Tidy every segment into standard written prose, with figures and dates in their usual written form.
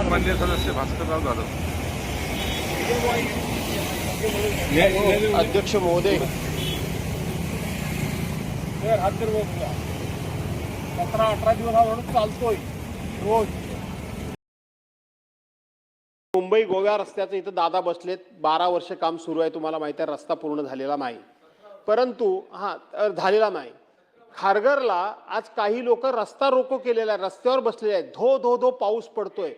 मान्य सदस्य भास्करराव जाधव. अध्यक्ष महोदय, 17-18 दिवस हा रोड चालतोय रोज. मुंबई गोवा रस्त्याचं इथं दादा बसलेत. 12 वर्ष काम सुरू आहे. तुम्हाला माहिती आहे रस्ता पूर्ण झालेला नाही, परंतु झालेला नाही. खारघरला आज काही लोक रस्ता रोको केलेला आहे, रस्त्यावर बसलेले आहेत. धो धो धो पाऊस पडतोय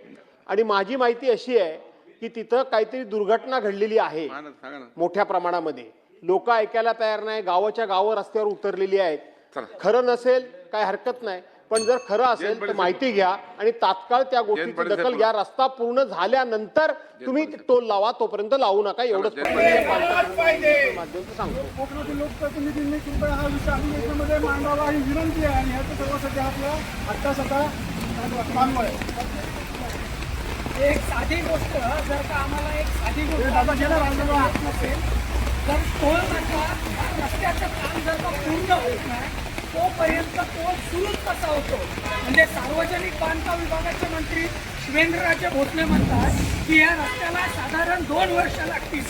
आणि माझी माहिती अशी आहे की तिथं काहीतरी दुर्घटना घडलेली आहे मोठ्या प्रमाणामध्ये. लोक ऐकायला तयार नाही. गावाच्या गावं रस्त्यावर उतरलेली आहेत. खरं नसेल काय हरकत नाही, पण जर खरं असेल तर माहिती घ्या आणि तात्काळ त्या गोष्टीची दखल घ्या. रस्ता पूर्ण झाल्यानंतर तुम्ही टोल लावा, तोपर्यंत लावू नका. एवढंच माध्यमातून सांगतो. कोकणातील लोकप्रतिनिधींनी कृपया हा विषय अधिवेशनामध्ये मांडावा ही विनंती आहे आणि ह्याचं सर्वांसाठी आपलं आता मानव आहे. एक साधी गोष्ट, जर का आम्हाला एक साधी गोष्ट नसेल तर टोल नाका रस्त्याचं काम जर का पूर्ण होत नाही तोपर्यंत टोल सुरूच कसा होतो. म्हणजे सार्वजनिक बांधकाम विभागाचे मंत्री शिवेंद्रराजे भोसले म्हणतात की या रस्त्याला साधारण 2 वर्ष लागतील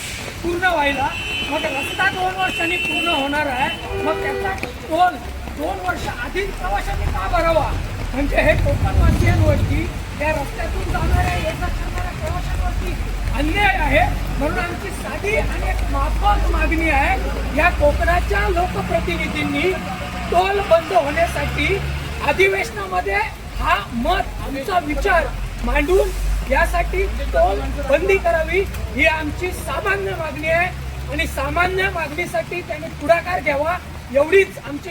पूर्ण व्हायला. मग रस्ता 2 वर्षांनी पूर्ण होणार आहे, मग त्याचा टोल 2 वर्ष आधीच प्रवाशांनी का भरावा? म्हणजे हे कोकणवासियांवरती या रस्त्यातून जाणाऱ्या येता करणाऱ्या प्रवाशांवरती अन्याय आहे. म्हणून आमची साधी आणि एक माफक मागणी आहे, या कोकणाच्या लोकप्रतिनिधींनी टोल बंद होण्यासाठी अधिवेशनामध्ये हा मत आमचा विचार मांडून यासाठी टोल बंदी करावी ही आमची सामान्य मागणी आहे आणि सामान्य मागणीसाठी त्यांनी पुढाकार घ्यावा एवढीच आमची